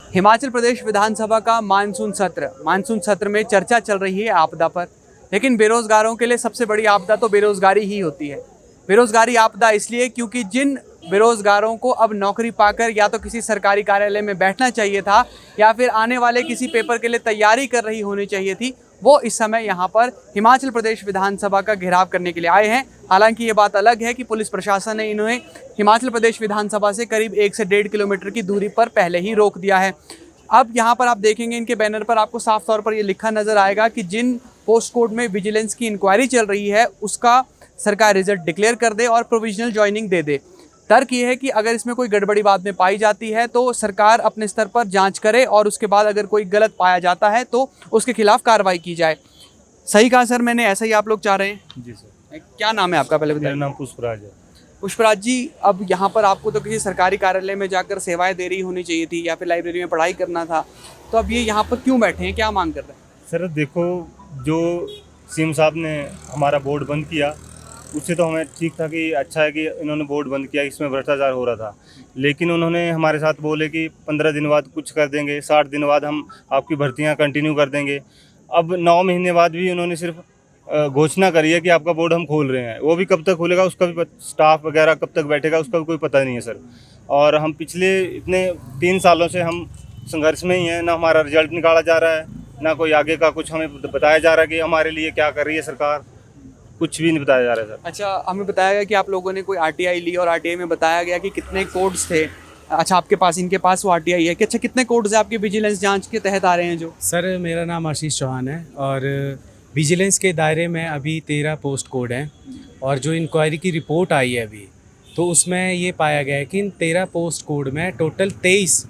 हिमाचल प्रदेश विधानसभा का मानसून सत्र में चर्चा चल रही है आपदा पर। लेकिन बेरोजगारों के लिए सबसे बड़ी आपदा तो बेरोजगारी ही होती है। बेरोजगारी आपदा इसलिए क्योंकि जिन बेरोजगारों को अब नौकरी पाकर या तो किसी सरकारी कार्यालय में बैठना चाहिए था या फिर आने वाले किसी पेपर के लिए तैयारी कर रही होनी चाहिए थी, वो इस समय यहाँ पर हिमाचल प्रदेश विधानसभा का घेराव करने के लिए आए हैं। हालांकि ये बात अलग है कि पुलिस प्रशासन ने इन्हें हिमाचल प्रदेश विधानसभा से करीब 1 से 1.5 किलोमीटर की दूरी पर पहले ही रोक दिया है। अब यहाँ पर आप देखेंगे इनके बैनर पर आपको साफ तौर पर ये लिखा नजर आएगा कि जिन पोस्ट कोड में विजिलेंस की इंक्वायरी चल रही है उसका सरकार रिजल्ट डिक्लेयर कर दे और प्रोविजनल ज्वाइनिंग दे दे। तर्क ये है कि अगर इसमें कोई गड़बड़ी बाद में पाई जाती है तो सरकार अपने स्तर पर जांच करे और उसके बाद अगर कोई गलत पाया जाता है तो उसके खिलाफ कार्रवाई की जाए। सही कहा सर मैंने, ऐसा ही आप लोग चाह रहे हैं? जी सर। क्या नाम है आपका पहले मेरा बताइए? नाम पुष्पराज है। पुष्पराज जी, अब यहाँ पर आपको तो किसी सरकारी कार्यालय में जाकर सेवाएं दे रही होनी चाहिए थी या फिर लाइब्रेरी में पढ़ाई करना था, तो अब ये यहाँ पर क्यों बैठे हैं, क्या मांग कर रहे हैं? सर देखो, जो सीएम साहब ने हमारा बोर्ड बंद किया उससे तो हमें ठीक था कि अच्छा है कि इन्होंने बोर्ड बंद किया, इसमें भ्रष्टाचार हो रहा था। लेकिन उन्होंने हमारे साथ बोले कि 15 दिन बाद कुछ कर देंगे, 60 दिन बाद हम आपकी भर्तियां कंटिन्यू कर देंगे। अब 9 महीने बाद भी उन्होंने सिर्फ घोषणा करी है कि आपका बोर्ड हम खोल रहे हैं। वो भी कब तक खोलेगा उसका भी स्टाफ वगैरह कब तक बैठेगा उसका भी कोई पता नहीं है सर। और हम पिछले इतने 3 सालों से हम संघर्ष में ही हैं, ना हमारा रिजल्ट निकाला जा रहा है, ना कोई आगे का कुछ हमें बताया जा रहा है कि हमारे लिए क्या कर रही है सरकार, कुछ भी नहीं बताया जा रहा है सर। अच्छा, हमें बताया गया कि आप लोगों ने कोई आरटीआई ली और आरटीआई में बताया गया कि कितने कोड्स थे। अच्छा, आपके पास, इनके पास वो आरटीआई है कि अच्छा कितने कोड्स है आपके विजिलेंस जांच के तहत आ रहे हैं जो? सर मेरा नाम आशीष चौहान है और विजिलेंस के दायरे में अभी 13 पोस्ट कोड हैं और जो इंक्वायरी की रिपोर्ट आई है अभी तो उसमें ये पाया गया है कि इन 13 पोस्ट कोड में टोटल 23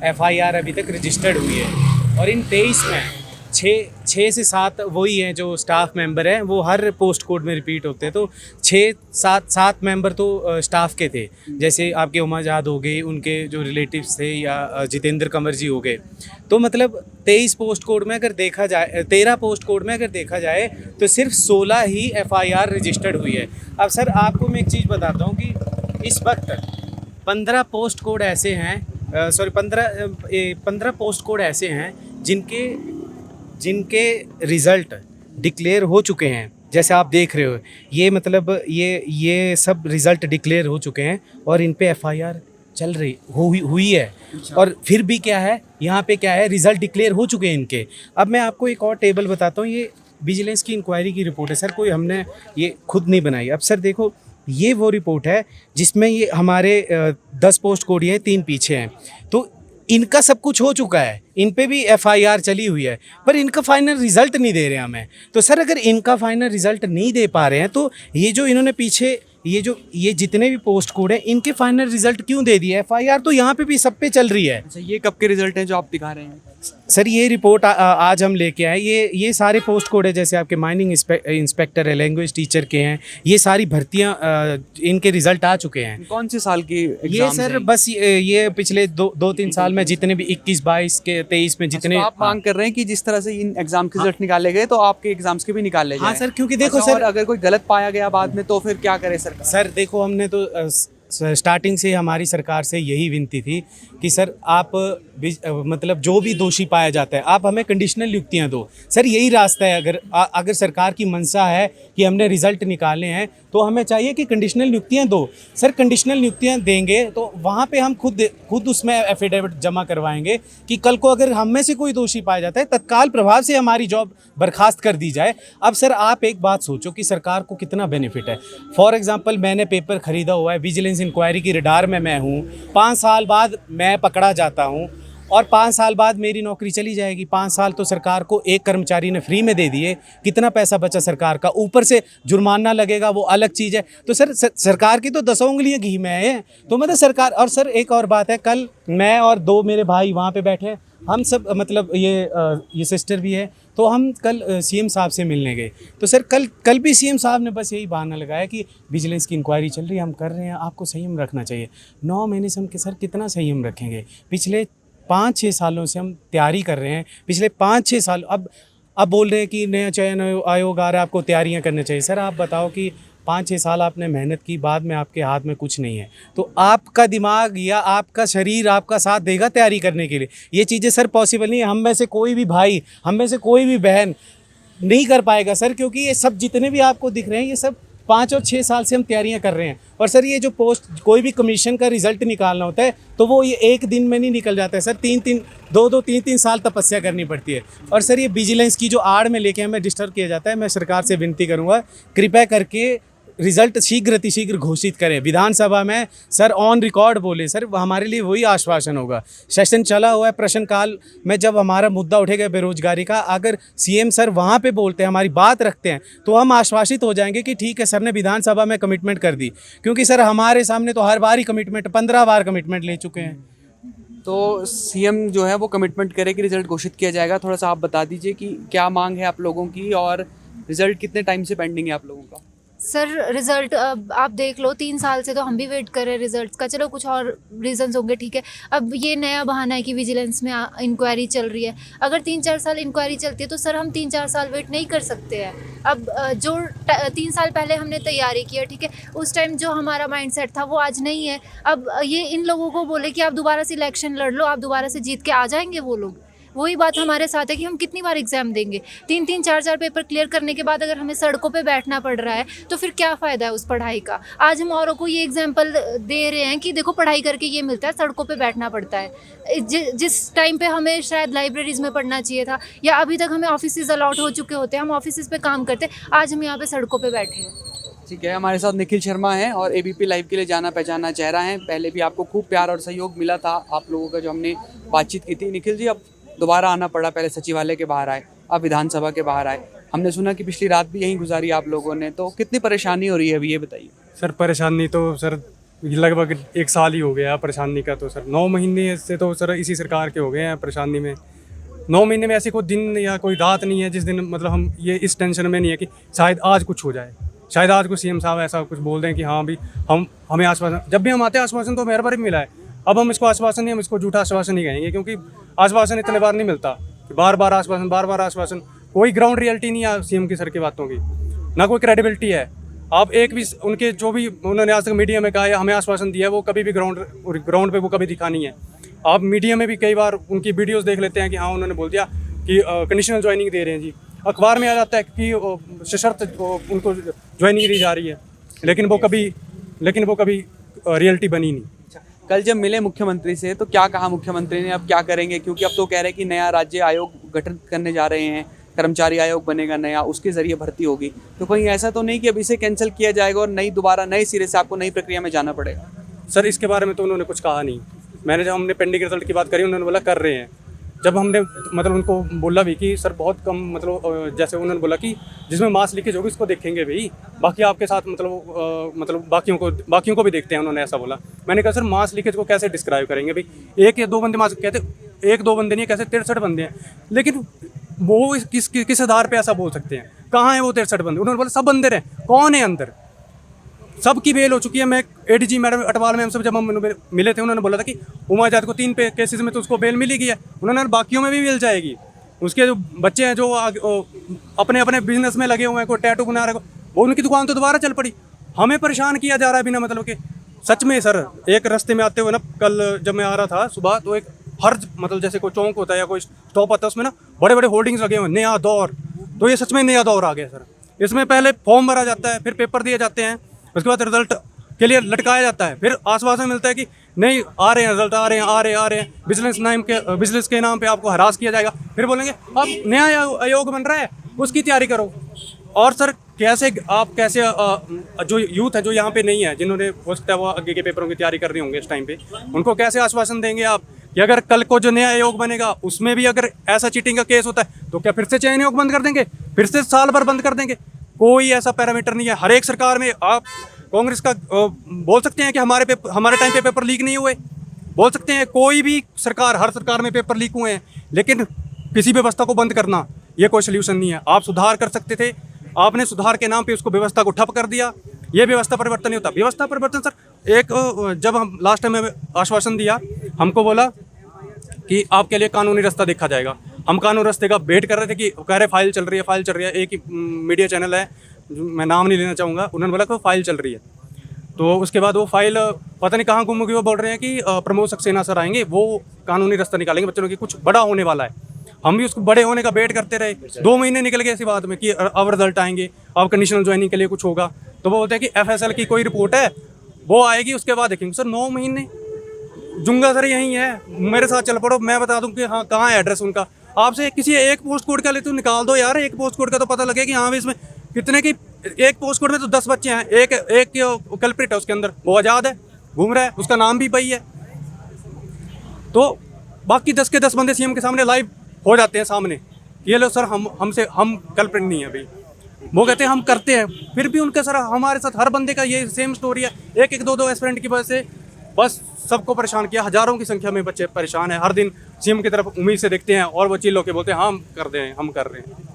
एफआईआर अभी तक रजिस्टर्ड हुई है और इन 23 में 6 से 7 वही हैं जो स्टाफ मेंबर हैं, वो हर पोस्ट कोड में रिपीट होते हैं। तो 6-7 मेंबर तो स्टाफ के थे, जैसे आपके उमा जाद हो गए, उनके जो रिलेटिव्स थे, या जितेंद्र कंवर जी हो गए। तो मतलब 23 पोस्ट कोड में अगर देखा जाए, 13 पोस्ट कोड में अगर देखा जाए तो सिर्फ 16 ही एफआईआर रजिस्टर्ड हुई है। अब सर आपको मैं एक चीज़ बताता हूँ कि इस वक्त 15 पोस्ट कोड ऐसे हैं, 15 पोस्ट कोड ऐसे हैं जिनके रिज़ल्ट डिक्लेयर हो चुके हैं। जैसे आप देख रहे हो, ये मतलब ये सब रिज़ल्ट डिक्लेयर हो चुके हैं और इन पे एफआईआर चल रही हुई है। और फिर भी क्या है, यहाँ पे क्या है, रिज़ल्ट डिक्लेयर हो चुके हैं इनके। अब मैं आपको एक और टेबल बताता हूँ, ये विजिलेंस की इंक्वायरी की रिपोर्ट है सर, कोई हमने ये खुद नहीं बनाई। अब सर देखो, ये वो रिपोर्ट है जिसमें ये हमारे 10 पोस्ट कोड ये 3 पीछे हैं, तो इनका सब कुछ हो चुका है, इन पे भी एफआईआर चली हुई है, पर इनका फाइनल रिजल्ट नहीं दे रहे हैं हमें। तो सर अगर इनका फाइनल रिजल्ट नहीं दे पा रहे हैं तो ये जो इन्होंने पीछे ये जितने भी पोस्ट कोड हैं इनके फाइनल रिजल्ट क्यों दे दिए? एफआईआर तो यहाँ पे भी सब पे चल रही है। अच्छा, ये कब के रिजल्ट हैं जो आप दिखा रहे हैं? सर ये रिपोर्ट आज हम लेके आए, ये सारे पोस्ट कोड है, जैसे आपके माइनिंग इंस्पेक्टर है, लैंग्वेज टीचर के हैं, ये सारी भर्तियां इनके रिजल्ट आ चुके हैं। कौन से साल की ये सर बस ये पिछले 2-3 साल में जितने भी 21, 22 के 23 में जितने। तो आप मांग कर रहे हैं कि जिस तरह से इन एग्जाम के रिजल्ट निकाले गए तो आपके एग्जाम्स के भी निकाले जाए? हाँ सर, क्योंकि देखो अच्छा, सर, और अगर कोई गलत पाया गया बाद में तो फिर क्या करे सरकार? सर देखो, हमने तो स्टार्टिंग से हमारी सरकार से यही विनती थी कि सर आप मतलब जो भी दोषी पाया जाता है आप हमें कंडीशनल नियुक्तियां दो। सर यही रास्ता है, अगर सरकार की मंशा है कि हमने रिजल्ट निकालने हैं तो हमें चाहिए कि कंडीशनल नियुक्तियां दो। सर कंडीशनल नियुक्तियां देंगे तो वहाँ पे हम खुद उसमें एफिडेविट जमा करवाएंगे कि कल को अगर हम में से कोई दोषी पाया जाता है तत्काल प्रभाव से हमारी जॉब बर्खास्त कर दी जाए। अब सर आप एक बात सोचो कि सरकार को कितना बेनिफिट है। फॉर एग्जाम्पल, मैंने पेपर खरीदा हुआ है, विजिलेंस इंक्वायरी की रडार में मैं हूँ, 5 साल बाद मैं पकड़ा जाता हूँ और 5 साल बाद मेरी नौकरी चली जाएगी। 5 साल तो सरकार को एक कर्मचारी ने फ्री में दे दिए, कितना पैसा बचा सरकार का, ऊपर से जुर्माना लगेगा वो अलग चीज़ है। तो सर सरकार की तो 10 उंगलियां घी में है। तो मतलब सरकार, और सर एक और बात है, कल मैं और 2 मेरे भाई वहाँ पे बैठे, हम सब मतलब ये सिस्टर भी है, तो हम कल सीएम साहब से मिलने गए। तो सर कल भी सीएम साहब ने बस यही बहाना लगाया कि विजिलेंस की इंक्वायरी चल रही है, हम कर रहे हैं, आपको संयम रखना चाहिए। 9 महीने से हम सर कितना संयम रखेंगे? पिछले 5-6 सालों से हम तैयारी कर रहे हैं, पिछले 5-6 साल। अब बोल रहे हैं कि नया चयन आयोग आ रहा है, आपको तैयारियां करनी चाहिए। सर आप बताओ कि 5-6 साल आपने मेहनत की, बाद में आपके हाथ में कुछ नहीं है, तो आपका दिमाग या आपका शरीर आपका साथ देगा तैयारी करने के लिए? ये चीज़ें सर पॉसिबल नहीं है। हम में से कोई भी भाई, हम में से कोई भी बहन नहीं कर पाएगा सर, क्योंकि ये सब जितने भी आपको दिख रहे हैं, ये सब 5 और 6 साल से हम तैयारियां कर रहे हैं। और सर ये जो पोस्ट कोई भी कमीशन का रिजल्ट निकालना होता है, तो वो ये एक दिन में नहीं निकल जाता है सर, 2-3 साल तपस्या करनी पड़ती है। और सर ये विजिलेंस की जो आड़ में लेके हमें डिस्टर्ब किया जाता है, मैं सरकार से विनती करूँगा, कृपया करके रिजल्ट शीघ्र अतिशीघ्र घोषित करें। विधानसभा में सर ऑन रिकॉर्ड बोले सर, हमारे लिए वही आश्वासन होगा। सेशन चला हुआ है, प्रश्नकाल में जब हमारा मुद्दा उठेगा बेरोजगारी का, अगर सीएम सर वहाँ पे बोलते हैं, हमारी बात रखते हैं, तो हम आश्वासित हो जाएंगे कि ठीक है सर ने विधानसभा में कमिटमेंट कर दी। क्योंकि सर हमारे सामने तो हर बार ही कमिटमेंट, 15 बार कमिटमेंट ले चुके हैं। तो सीएम जो है वो कमिटमेंट करे कि रिजल्ट घोषित किया जाएगा। थोड़ा सा आप बता दीजिए कि क्या मांग है आप लोगों की और रिजल्ट कितने टाइम से पेंडिंग है आप लोगों का? सर रिज़ल्ट अब आप देख लो, 3 साल से तो हम भी वेट कर रहे हैं रिजल्ट्स का। चलो कुछ और रीजंस होंगे, ठीक है। अब ये नया बहाना है कि विजिलेंस में इंक्वायरी चल रही है। अगर 3-4 साल इंक्वायरी चलती है तो सर हम 3-4 साल वेट नहीं कर सकते हैं। अब जो 3 साल पहले हमने तैयारी की है, ठीक है, उस टाइम जो हमारा माइंडसेट था वो आज नहीं है। अब ये इन लोगों को बोले कि आप दोबारा से इलेक्शन लड़ लो, आप दोबारा से जीत के आ जाएंगे वो लोग। वही बात हमारे साथ है कि हम कितनी बार एग्ज़ाम देंगे। 3-3 4-4 पेपर क्लियर करने के बाद अगर हमें सड़कों पे बैठना पड़ रहा है तो फिर क्या फ़ायदा है उस पढ़ाई का। आज हम औरों को ये एग्जाम्पल दे रहे हैं कि देखो पढ़ाई करके ये मिलता है, सड़कों पे बैठना पड़ता है। जिस टाइम पे हमें शायद लाइब्रेरीज़ में पढ़ना चाहिए था, या अभी तक हमें ऑफिसेज़ अलॉट हो चुके होते हैं, हम ऑफिस पे काम करते, आज हम यहाँ पे सड़कों पर बैठे हैं। ठीक है, हमारे साथ निखिल शर्मा हैं और एबीपी लाइव के लिए जाना पहचाना चेहरा है। पहले भी आपको खूब प्यार और सहयोग मिला था आप लोगों का, जो हमने बातचीत की थी। निखिल जी, अब दोबारा आना पड़ा, पहले सचिवालय के बाहर आए, अब विधानसभा के बाहर आए। हमने सुना कि पिछली रात भी यहीं गुजारी आप लोगों ने, तो कितनी परेशानी हो रही है अभी ये बताइए। सर परेशानी तो सर लगभग 1 साल ही हो गया परेशानी का। तो सर 9 महीने से तो सर इसी सरकार के हो गए हैं परेशानी में। 9 महीने में ऐसे कोई दिन या कोई रात नहीं है जिस दिन मतलब हम ये इस टेंशन में नहीं है कि शायद आज कुछ हो जाए, शायद आज को सीएम साहब ऐसा कुछ बोल दें कि हाँ भी हमें आश्वासन, जब भी हम आते हैं आश्वासन तो मेरे बार भी मिला है। अब हम इसको आश्वासन नहीं, हम इसको झूठा आश्वासन नहीं कहेंगे, क्योंकि आश्वासन इतने बार नहीं मिलता कि बार बार आश्वासन। कोई ग्राउंड रियलिटी नहीं है सीएम की सर की बातों की, ना कोई क्रेडिबिलिटी है। आप एक भी उनके जो भी उन्होंने आज तक मीडिया में कहा है हमें आश्वासन दिया है, वो कभी भी ग्राउंड पे वो कभी दिखा नहीं है। आप मीडिया में भी कई बार उनकी वीडियोस देख लेते हैं कि हाँ उन्होंने बोल दिया कि कंडीशनल ज्वाइनिंग दे रहे हैं जी। अखबार में आ जाता है कि सशर्त उनको ज्वाइनिंग दी जा रही है, लेकिन वो कभी रियलिटी बनी नहीं। कल जब मिले मुख्यमंत्री से तो क्या कहा मुख्यमंत्री ने, अब क्या करेंगे? क्योंकि अब तो कह रहे हैं कि नया राज्य आयोग गठन करने जा रहे हैं, कर्मचारी आयोग बनेगा नया, उसके ज़रिए भर्ती होगी। तो कहीं ऐसा तो नहीं कि अब इसे कैंसिल किया जाएगा और दोबारा नए सिरे से आपको नई प्रक्रिया में जाना पड़ेगा? सर इसके बारे में तो उन्होंने कुछ कहा नहीं। जब हमने पेंडिंग रिजल्ट की बात करी, उन्होंने बोला कर रहे हैं। जब हमने मतलब उनको बोला भी कि सर बहुत कम मतलब जैसे उन्होंने बोला कि जिसमें मास लीकेज होगी उसको देखेंगे भाई, बाकी आपके साथ मतलब बाकियों को भी देखते हैं, उन्होंने ऐसा बोला। मैंने कहा सर मास लीकेज को कैसे डिस्क्राइब करेंगे भाई, 1 या 2 बंदे मास कहते, 1-2 बंदे नहीं कैसे 63 बंदे हैं, लेकिन वो किस आधार पे ऐसा बोल सकते हैं? कहाँ है वो 63 बंदे? उन्होंने बोला सब अंदर हैं। कौन है अंदर? सबकी बेल हो चुकी है। मैं एडीजी मैडम अटवाल मैम सब जब हम मिले थे, उन्होंने बोला था कि उमा जाद को 3 केसेस में तो उसको बेल मिली गई है, उन्होंने बाकियों में भी मिल जाएगी। उसके जो बच्चे हैं जो अपने बिजनेस में लगे हुए हैं, कोई टैटू बना रहे, वो उनकी दुकान तो दोबारा चल पड़ी। हमें परेशान किया जा रहा है बिना मतलब के। सच में सर एक रास्ते में आते हुए ना, कल जब मैं आ रहा था सुबह, तो एक हर मतलब जैसे कोई चौक होता है या कोई स्टॉप आता है, उसमें ना बड़े बड़े होर्डिंग्स लगे हुए हैं, नया दौर। तो ये सच में नया दौर आ गया सर। इसमें पहले फॉर्म भरा जाता है, फिर पेपर दिए जाते हैं, उसके बाद रिजल्ट के लिए लटकाया जाता है, फिर आश्वासन मिलता है कि नहीं आ रहे हैं रिजल्ट, आ रहे हैं, बिजनेस के नाम पे आपको हरास किया जाएगा। फिर बोलेंगे अब नया आयोग बन रहा है, उसकी तैयारी करो। और सर कैसे जो यूथ है जो यहाँ पे नहीं है, जिन्होंने हो सकता है वो आगे के पेपरों की तैयारी कर रहे होंगे इस टाइम पे, उनको कैसे आश्वासन देंगे आप कि अगर कल को जो नया आयोग बनेगा उसमें भी अगर ऐसा चीटिंग का केस होता है तो क्या फिर से चयन आयोग बंद कर देंगे, फिर से साल भर बंद कर देंगे? कोई ऐसा पैरामीटर नहीं है। हर एक सरकार में आप कांग्रेस का बोल सकते हैं कि हमारे टाइम पे पेपर लीक नहीं हुए, बोल सकते हैं कोई भी सरकार, हर सरकार में पेपर लीक हुए हैं, लेकिन किसी व्यवस्था को बंद करना ये कोई सोल्यूशन नहीं है। आप सुधार कर सकते थे, आपने सुधार के नाम पे उसको व्यवस्था को ठप कर दिया। ये व्यवस्था परिवर्तन नहीं होता। व्यवस्था परिवर्तन सर जब हम लास्ट टाइम में आश्वासन दिया, हमको बोला कि आपके लिए कानूनी रास्ता देखा जाएगा। हम कानूनी रास्ते का वेट कर रहे थे कि कह रहे फाइल चल रही है। एक ही मीडिया चैनल है मैं नाम नहीं लेना चाहूँगा, उन्होंने बोला कि वो फाइल चल रही है। तो उसके बाद वो फाइल पता नहीं कहाँ गुम गई, वो बोल रहे हैं कि प्रमोद सक्सेना सर आएंगे, वो कानूनी रास्ता निकालेंगे, बच्चों की कुछ बड़ा होने वाला है। हम भी उसको बड़े होने का वेट करते रहे, 2 महीने निकल गए इसी बात में कि अब रिजल्ट आएंगे, अब कंडीशनल ज्वाइनिंग के लिए कुछ होगा। तो वो बोलते हैं कि FSL की कोई रिपोर्ट है, वो आएगी उसके बाद देखेंगे। सर 9 महीने जुंगा सर यहीं है, मेरे साथ चल पड़ो, मैं बता दूं कि हाँ कहाँ है एड्रेस उनका। आपसे किसी एक पोस्ट कोड का ले तो निकाल दो यार, एक पोस्ट कोड का तो पता लगे कि हाँ भी इसमें कितने की, एक पोस्ट कोड में तो 10 बच्चे हैं, एक कल्प्रिट है उसके अंदर, वो आज़ाद है, घूम रहा है, उसका नाम भी वही है। तो बाकी 10 के 10 बंदे CM के सामने लाइव हो जाते हैं सामने, ये लो सर हम कल्प्रिट नहीं है अभी, वो कहते हैं हम करते हैं, फिर भी उनका सर हमारे साथ हर बंदे का ये सेम स्टोरी है। एक 2 एस्पिरेंट की वजह से बस सबको परेशान किया, हज़ारों की संख्या में बच्चे परेशान हैं, हर दिन CM की तरफ उम्मीद से देखते हैं और वो चिल्ल होकर बोलते हैं हाँ हम कर रहे हैं।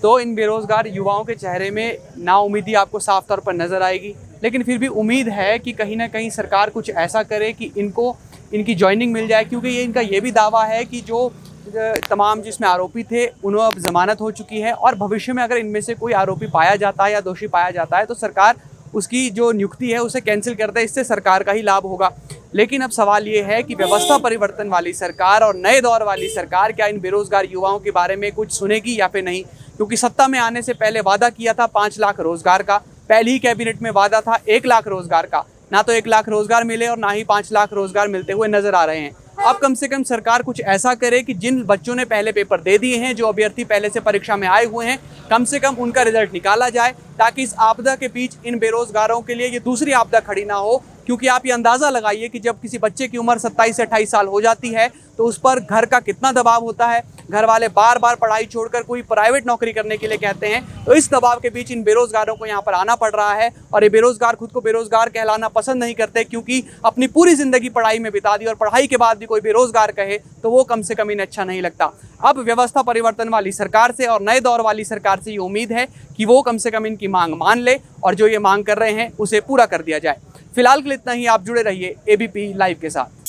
तो इन बेरोजगार युवाओं के चेहरे में नाउमीदी आपको साफ तौर पर नजर आएगी, लेकिन फिर भी उम्मीद है कि कहीं ना कहीं सरकार कुछ ऐसा करे कि इनको इनकी ज्वाइनिंग मिल जाए, क्योंकि इनका ये भी दावा है कि जो तमाम जिसमें आरोपी थे उन्हें अब जमानत हो चुकी है और भविष्य में अगर इनमें से कोई आरोपी पाया जाता है या दोषी पाया जाता है तो सरकार उसकी जो नियुक्ति है उसे कैंसिल कर दे, इससे सरकार का ही लाभ होगा। लेकिन अब सवाल ये है कि व्यवस्था परिवर्तन वाली सरकार और नए दौर वाली सरकार क्या इन बेरोजगार युवाओं के बारे में कुछ सुनेगी या फिर नहीं, क्योंकि सत्ता में आने से पहले वादा किया था 5 लाख रोजगार का, पहली ही कैबिनेट में वादा था 1 लाख रोजगार का, ना तो 1 लाख रोजगार मिले और ना ही 5 लाख रोजगार मिलते हुए नजर आ रहे हैं। अब कम से कम सरकार कुछ ऐसा करे कि जिन बच्चों ने पहले पेपर दे दिए हैं, जो अभ्यर्थी पहले से परीक्षा में आए हुए हैं, कम से कम उनका रिजल्ट निकाला जाए, ताकि इस आपदा के बीच इन बेरोजगारों के लिए ये दूसरी आपदा खड़ी ना हो। क्योंकि आप ये अंदाज़ा लगाइए कि जब किसी बच्चे की उम्र 27 से 28 साल हो जाती है तो उस पर घर का कितना दबाव होता है, घर वाले बार बार पढ़ाई छोड़कर कोई प्राइवेट नौकरी करने के लिए कहते हैं। तो इस दबाव के बीच इन बेरोजगारों को यहाँ पर आना पड़ रहा है और ये बेरोजगार खुद को बेरोजगार कहलाना पसंद नहीं करते, क्योंकि अपनी पूरी ज़िंदगी पढ़ाई में बिता दी और पढ़ाई के बाद भी कोई बेरोजगार कहे तो वो कम से कम इन्हें अच्छा नहीं लगता। अब व्यवस्था परिवर्तन वाली सरकार से और नए दौर वाली सरकार से ये उम्मीद है कि वो कम से कम इनकी मांग मान ले और जो ये मांग कर रहे हैं उसे पूरा कर दिया जाए। फिलहाल के लिए इतना ही। आप जुड़े रहिए ABP लाइव के साथ।